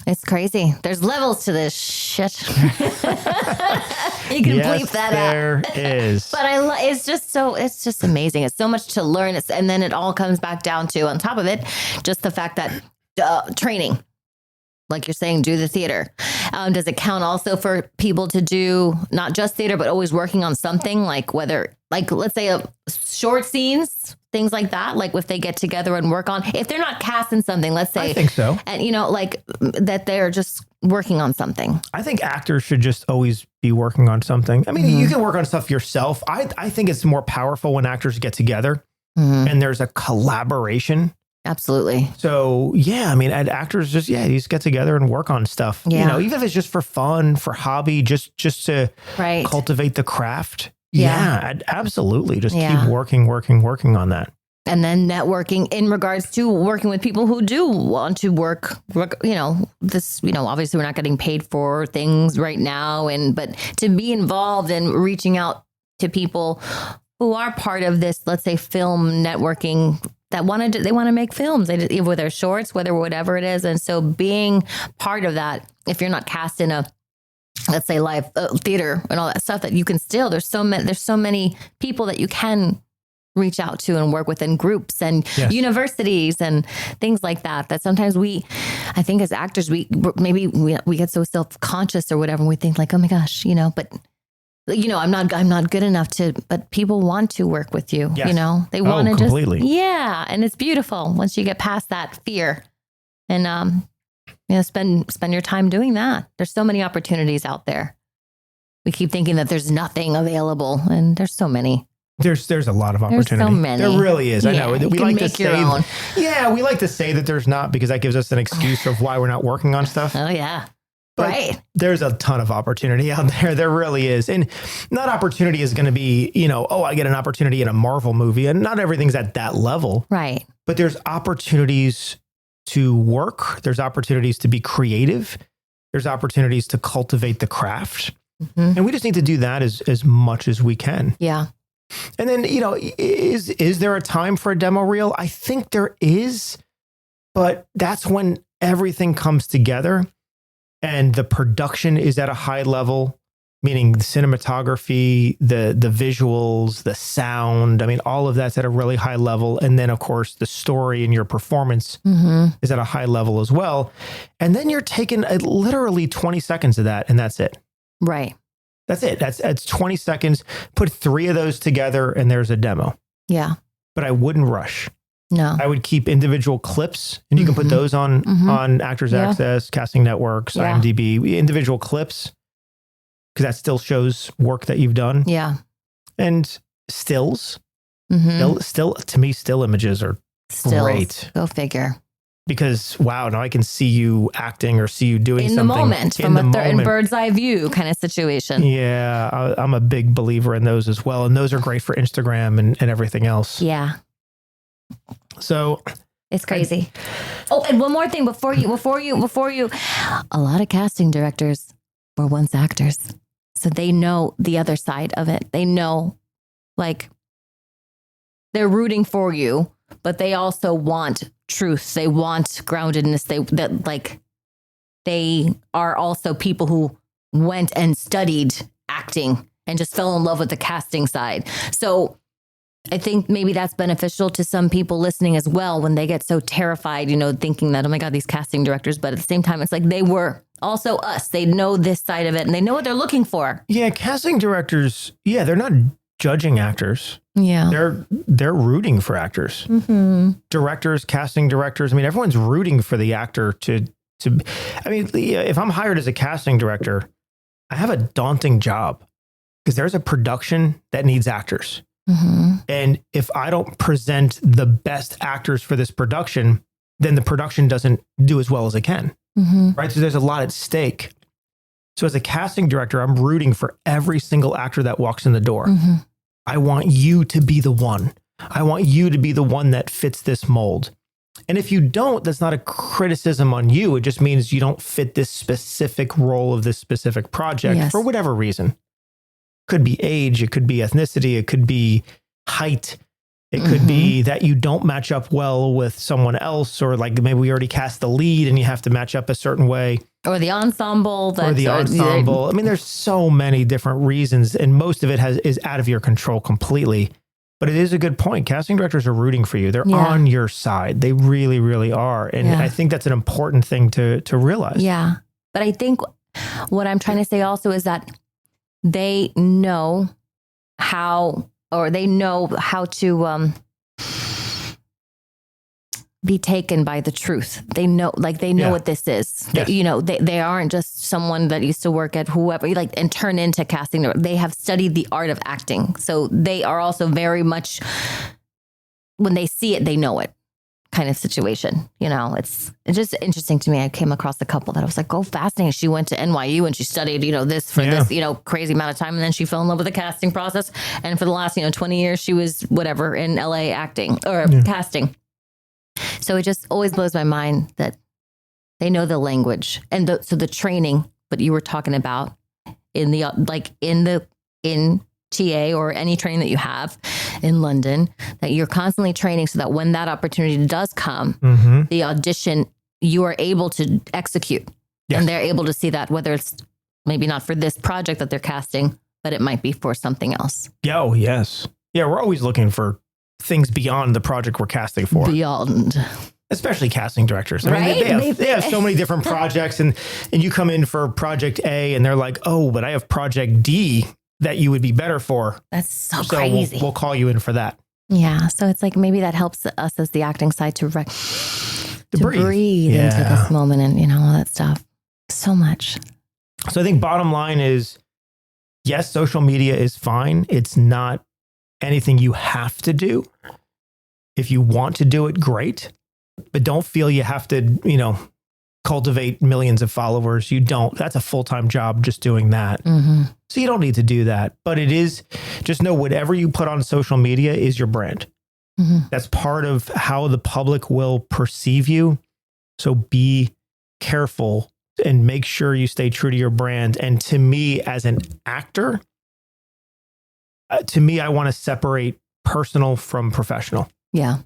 It's crazy. There's levels to this shit. You can bleep that out.
There is.
But it's just amazing. It's so much to learn. And then it all comes back down to, on top of it, just the fact that training, like you're saying, do the theater. Does it count also for people to do not just theater, but always working on something like let's say short scenes, things like that? Like if they get together and work on, if they're not casting something, let's say.
I think so.
And, like that they're just working on something.
I think actors should just always be working on something. I mean, you can work on stuff yourself. I think it's more powerful when actors get together and there's a collaboration.
Absolutely.
So, yeah, I mean, actors just get together and work on stuff.
Yeah.
Even if it's just for fun, for hobby, just to cultivate the craft. Yeah, absolutely. Just keep working on that.
And then networking in regards to working with people who do want to work, obviously we're not getting paid for things right now. But to be involved and reaching out to people who are part of this, let's say film networking, that they want to make films, whether they're shorts, whatever it is. And so being part of that, if you're not cast in a, let's say, live theater and all that stuff, that you can still, there's so many people that you can reach out to and work with in groups and universities and things like that. That sometimes I think as actors, we get so self-conscious or whatever. And we think like, oh my gosh, but I'm not good enough but people want to work with you.
Yes.
They want to
completely.
And it's beautiful once you get past that fear and, spend your time doing that. There's so many opportunities out there. We keep thinking that there's nothing available, and there's so many.
There's a lot of opportunity.
There's so many.
There really is. I know. We like to say, we like to say that there's not, because that gives us an excuse of why we're not working on stuff.
Oh yeah.
But
right.
There's a ton of opportunity out there. There really is. And not opportunity is going to be, I get an opportunity in a Marvel movie, and not everything's at that level.
Right.
But there's opportunities to work. There's opportunities to be creative. There's opportunities to cultivate the craft. And we just need to do that as much as we can.
Yeah.
And then, is there a time for a demo reel? I think there is, but that's when everything comes together and the production is at a high level, meaning the cinematography, the visuals, the sound. I mean, all of that's at a really high level. And then, of course, the story and your performance is at a high level as well. And then you're taking literally 20 seconds of that, and that's it.
Right.
That's it. That's 20 seconds. Put 3 of those together and there's a demo.
Yeah.
But I wouldn't rush.
No.
I would keep individual clips, and you can put those on Actors Access, Casting Networks, IMDb, individual clips, because that still shows work that you've done.
Yeah.
And stills. Still, to me, still images are great.
Go figure.
Because, wow, now I can see you acting or see you doing
in
something.
The moment, from a bird's eye view kind of situation.
Yeah, I'm a big believer in those as well. And those are great for Instagram and everything else.
Yeah.
So
it's crazy. And one more thing before you, a lot of casting directors were once actors. So they know the other side of it. They know, like, they're rooting for you, but they also want truth. They want groundedness. They are also people who went and studied acting and just fell in love with the casting side. So I think maybe that's beneficial to some people listening as well when they get so terrified, thinking that, oh my God, these casting directors. But at the same time, it's like they were also us. They know this side of it and they know what they're looking for.
Yeah, casting directors, they're not judging actors.
Yeah.
They're rooting for actors. Directors, casting directors. I mean, everyone's rooting for the actor to if I'm hired as a casting director, I have a daunting job because there's a production that needs actors. And if I don't present the best actors for this production, then the production doesn't do as well as it can. Right. So there's a lot at stake. So as a casting director, I'm rooting for every single actor that walks in the door. I want you to be the one. I want you to be the one that fits this mold. And if you don't, that's not a criticism on you. It just means you don't fit this specific role of this specific project for whatever reason. Could be age, it could be ethnicity, it could be height, It could be that you don't match up well with someone else, or like maybe we already cast the lead and you have to match up a certain way.
Or the ensemble.
I mean, there's so many different reasons, and most of it is out of your control completely. But it is a good point. Casting directors are rooting for you. They're on your side. They really, really are. And I think that's an important thing to realize.
Yeah. But I think what I'm trying to say also is that they know how to be taken by the truth. They know what this is.
Yes.
They aren't just someone that used to work at whoever, and turn into casting. They have studied the art of acting. So they are also very much, when they see it, they know it kind of situation. It's just interesting to me. I came across a couple that I was like, oh, fascinating. She went to NYU and she studied, this for this, crazy amount of time. And then she fell in love with the casting process. And for the last, 20 years, she was whatever in LA acting or casting. So it just always blows my mind that they know the language and so the training that you were talking about in TA or any training that you have in London, that you're constantly training so that when that opportunity does come, the audition, you are able to execute and they're able to see that, whether it's maybe not for this project that they're casting, but it might be for something else.
Oh, yes. Yeah, we're always looking for things beyond the project we're casting for.
Beyond.
Especially casting directors. I mean, they have so many different projects, and you come in for project A and they're like, oh, but I have project D that you would be better for.
That's so crazy.
We'll call you in for that.
Yeah. So it's like maybe that helps us as the acting side to breathe into this moment and, all that stuff. So much.
So I think bottom line is, yes, social media is fine. It's not anything you have to do. If you want to do it, great. But don't feel you have to, cultivate millions of followers. You don't. That's a full-time job just doing that. So you don't need to do that. But it is, just know whatever you put on social media is your brand. That's part of how the public will perceive you. So be careful and make sure you stay true to your brand. And to me, as an actor, I want to separate personal from professional.
Yeah.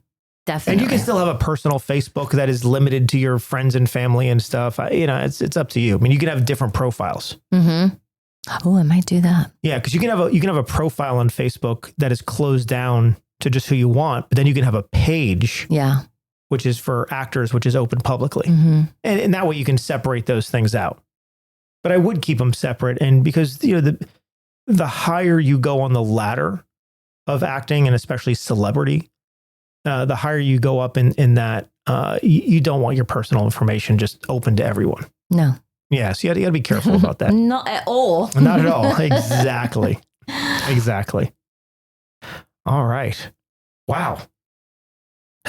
Definitely.
And you can still have a personal Facebook that is limited to your friends and family and stuff. It's up to you. I mean, you can have different profiles.
Oh, I might do that.
Yeah, because you can have a profile on Facebook that is closed down to just who you want, but then you can have a page.
Yeah.
Which is for actors, which is open publicly. And that way you can separate those things out. But I would keep them separate. And because the higher you go on the ladder of acting, and especially celebrity, the higher you go up in that, you don't want your personal information just open to everyone.
No.
Yeah, so you got to be careful about that.
Not at all.
Not at all. Exactly. All right. Wow.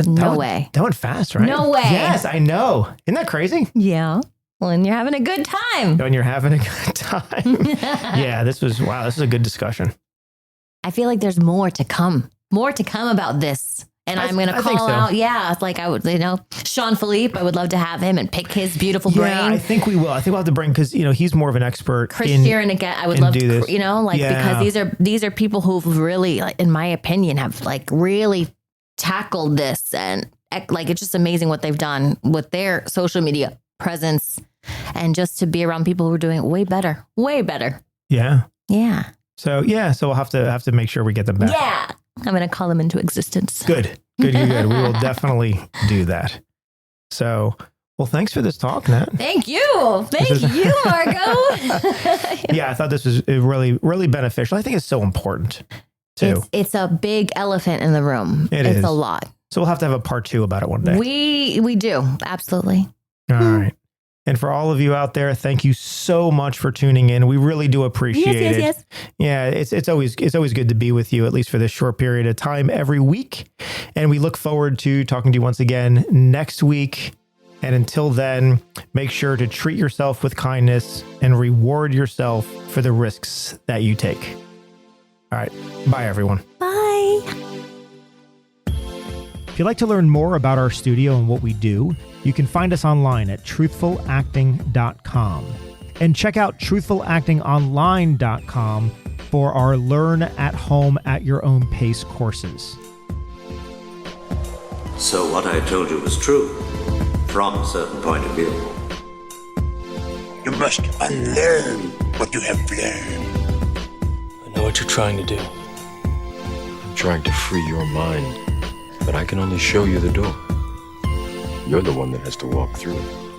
No way.
That went fast, right?
No way.
Yes, I know. Isn't that crazy?
Yeah. When you're having a good time.
When you're having a good time. Yeah, this is a good discussion.
I feel like there's more to come about this. And I'm going to call out, like I would, Sean Philippe, I would love to have him and pick his beautiful brain.
Yeah, I think we will. I think we'll have to bring, because, he's more of an expert.
Chris Sheeran again, I would love to, because these are people who've really, in my opinion, have really tackled this. And it's just amazing what they've done with their social media presence, and just to be around people who are doing it way better.
Yeah.
Yeah.
So we'll have to make sure we get them back.
Yeah. I'm going to call them into existence.
Good. We will definitely do that. So, well, thanks for this talk, Nat.
Thank you, Margo.
Yeah, I thought this was really, really beneficial. I think it's so important too.
It's a big elephant in the room. It's a lot.
So we'll have to have a part 2 about it one day.
We do. Absolutely.
All right. And for all of you out there, thank you so much for tuning in. We really do appreciate it.
Yes.
Yeah, it's always good to be with you, at least for this short period of time every week. And we look forward to talking to you once again next week. And until then, make sure to treat yourself with kindness and reward yourself for the risks that you take. All right. Bye, everyone.
Bye.
If you'd like to learn more about our studio and what we do, you can find us online at truthfulacting.com. And check out truthfulactingonline.com for our Learn at Home at Your Own Pace courses.
So what I told you was true, from a certain point of view.
You must unlearn what you have learned.
I know what you're trying to do.
I'm trying to free your mind, but I can only show you the door. You're the one that has to walk through it.